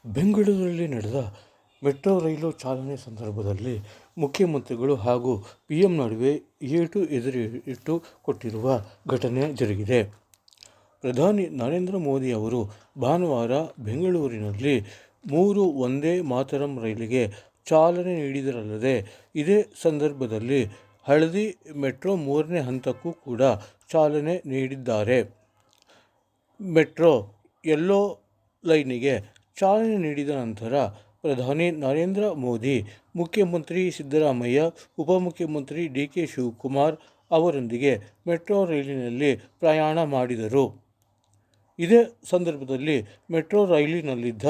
ಬೆಂಗಳೂರಲ್ಲಿ ನಡೆದ ಮೆಟ್ರೋ ರೈಲು ಚಾಲನೆ ಸಂದರ್ಭದಲ್ಲಿ ಮುಖ್ಯಮಂತ್ರಿಗಳು ಹಾಗೂ ಪಿಎಂ ನಡುವೆ ಏಟು ಎದುರೇಟು ಕೊಟ್ಟಿರುವ ಘಟನೆ ಜರುಗಿದೆ. ಪ್ರಧಾನಿ ನರೇಂದ್ರ ಮೋದಿ ಅವರು ಭಾನುವಾರ ಬೆಂಗಳೂರಿನಲ್ಲಿ 3 ವಂದೇ ಮಾತರಂ ರೈಲಿಗೆ ಚಾಲನೆ ನೀಡಿದರಲ್ಲದೆ, ಇದೇ ಸಂದರ್ಭದಲ್ಲಿ ಹಳದಿ ಮೆಟ್ರೋ 3ನೇ ಹಂತಕ್ಕೂ ಕೂಡ ಚಾಲನೆ ನೀಡಿದ್ದಾರೆ. ಮೆಟ್ರೋ ಯೆಲ್ಲೋ ಲೈನಿಗೆ ಚಾಲನೆ ನೀಡಿದ ನಂತರ ಪ್ರಧಾನಿ ನರೇಂದ್ರ ಮೋದಿ ಮುಖ್ಯಮಂತ್ರಿ ಸಿದ್ದರಾಮಯ್ಯ, ಉಪಮುಖ್ಯಮಂತ್ರಿ ಡಿ.ಕೆ. ಶಿವಕುಮಾರ್ ಅವರೊಂದಿಗೆ ಮೆಟ್ರೋ ರೈಲಿನಲ್ಲಿ ಪ್ರಯಾಣ ಮಾಡಿದರು. ಇದೇ ಸಂದರ್ಭದಲ್ಲಿ ಮೆಟ್ರೋ ರೈಲಿನಲ್ಲಿದ್ದ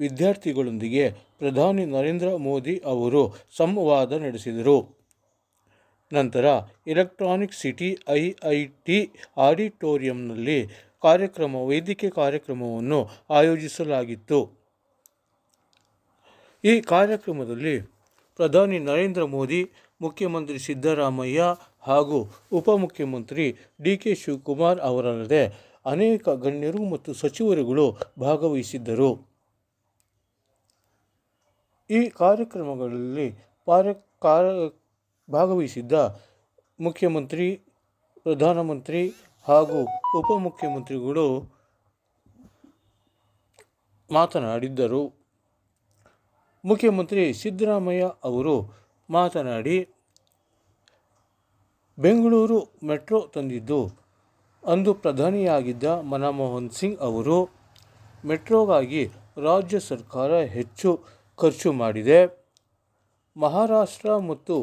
ವಿದ್ಯಾರ್ಥಿಗಳೊಂದಿಗೆ ಪ್ರಧಾನಿ ನರೇಂದ್ರ ಮೋದಿ ಅವರು ಸಂವಾದ ನಡೆಸಿದರು. ನಂತರ ಎಲೆಕ್ಟ್ರಾನಿಕ್ ಸಿಟಿ ಐಐಟಿ ಆಡಿಟೋರಿಯಂನಲ್ಲಿ ವೇದಿಕೆ ಕಾರ್ಯಕ್ರಮವನ್ನು ಆಯೋಜಿಸಲಾಗಿತ್ತು. ಈ ಕಾರ್ಯಕ್ರಮದಲ್ಲಿ ಪ್ರಧಾನಿ ನರೇಂದ್ರ ಮೋದಿ, ಮುಖ್ಯಮಂತ್ರಿ ಸಿದ್ದರಾಮಯ್ಯ ಹಾಗೂ ಉಪಮುಖ್ಯಮಂತ್ರಿ ಡಿ.ಕೆ. ಶಿವಕುಮಾರ್ ಅವರಲ್ಲದೆ ಅನೇಕ ಗಣ್ಯರು ಮತ್ತು ಸಚಿವರುಗಳು ಭಾಗವಹಿಸಿದ್ದರು. ಈ ಕಾರ್ಯಕ್ರಮಗಳಲ್ಲಿ ಭಾಗವಹಿಸಿದ್ದ ಮುಖ್ಯಮಂತ್ರಿ, ಪ್ರಧಾನಮಂತ್ರಿ ಹಾಗೂ ಉಪಮುಖ್ಯಮಂತ್ರಿಗಳು ಮಾತನಾಡಿದ್ದರು. ಮುಖ್ಯಮಂತ್ರಿ ಸಿದ್ದರಾಮಯ್ಯ ಅವರು ಮಾತನಾಡಿ, ಬೆಂಗಳೂರು ಮೆಟ್ರೋ ತಂದಿದ್ದು ಅಂದು ಪ್ರಧಾನಿಯಾಗಿದ್ದ ಮನಮೋಹನ್ ಸಿಂಗ್ ಅವರು. ಮೆಟ್ರೋಗಾಗಿ ರಾಜ್ಯ ಸರ್ಕಾರ ಹೆಚ್ಚು ಖರ್ಚು ಮಾಡಿದೆ. ಮಹಾರಾಷ್ಟ್ರ ಮತ್ತು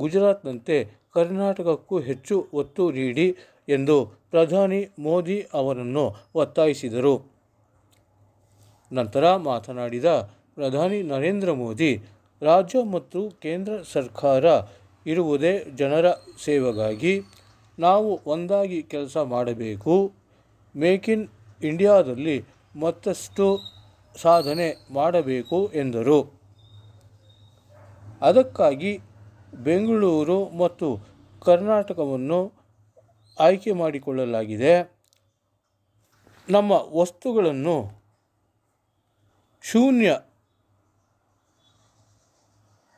ಗುಜರಾತ್ನಂತೆ ಕರ್ನಾಟಕಕ್ಕೂ ಹೆಚ್ಚು ಒತ್ತು ನೀಡಿ ಎಂದು ಪ್ರಧಾನಿ ಮೋದಿ ಅವರನ್ನು ಒತ್ತಾಯಿಸಿದರು. ನಂತರ ಮಾತನಾಡಿದ ಪ್ರಧಾನಿ ನರೇಂದ್ರ ಮೋದಿ, ರಾಜ್ಯ ಮತ್ತು ಕೇಂದ್ರ ಸರ್ಕಾರ ಇರುವುದೇ ಜನರ ಸೇವೆಗಾಗಿ. ನಾವು ಒಂದಾಗಿ ಕೆಲಸ ಮಾಡಬೇಕು. ಮೇಕ್ ಇನ್ ಇಂಡಿಯಾದಲ್ಲಿ ಮತ್ತಷ್ಟು ಸಾಧನೆ ಮಾಡಬೇಕು ಎಂದರು. ಅದಕ್ಕಾಗಿ ಬೆಂಗಳೂರು ಮತ್ತು ಕರ್ನಾಟಕವನ್ನು ಆಯ್ಕೆ ಮಾಡಿಕೊಳ್ಳಲಾಗಿದೆ. ನಮ್ಮ ವಸ್ತುಗಳನ್ನು ಶೂನ್ಯ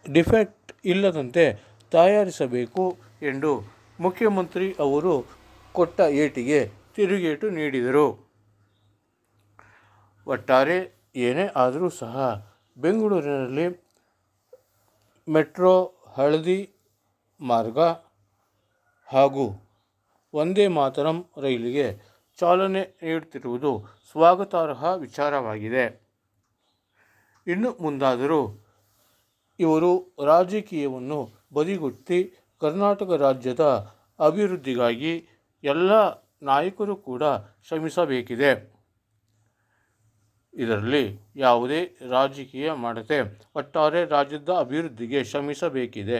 ಡಿಫೆಕ್ಟ್ ಇಲ್ಲದಂತೆ ತಯಾರಿಸಬೇಕು ಎಂದು ಮುಖ್ಯಮಂತ್ರಿ ಅವರು ಕೊಟ್ಟ ಏಟಿಗೆ ತಿರುಗೇಟು ನೀಡಿದರು. ಒಟ್ಟಾರೆ ಏನೇ ಆದರೂ ಸಹ ಬೆಂಗಳೂರಿನಲ್ಲಿ ಮೆಟ್ರೋ, ಹಳದಿ ಮಾರ್ಗ ಹಾಗೂ ವಂದೇ ಮಾತರಂ ರೈಲಿಗೆ ಚಾಲನೆ ನೀಡುತ್ತಿರುವುದು ಸ್ವಾಗತಾರ್ಹ ವಿಚಾರವಾಗಿದೆ. ಇನ್ನು ಮುಂದಾದರೂ ಇವರು ರಾಜಕೀಯವನ್ನು ಬದಿಗೊತ್ತಿ ಕರ್ನಾಟಕ ರಾಜ್ಯದ ಅಭಿವೃದ್ಧಿಗಾಗಿ ಎಲ್ಲ ನಾಯಕರು ಕೂಡ ಶ್ರಮಿಸಬೇಕಿದೆ. ಇದರಲ್ಲಿ ಯಾವುದೇ ರಾಜಕೀಯ ಮಾಡದೆ ಒಟ್ಟಾರೆ ರಾಜ್ಯದ ಅಭಿವೃದ್ಧಿಗೆ ಶ್ರಮಿಸಬೇಕಿದೆ.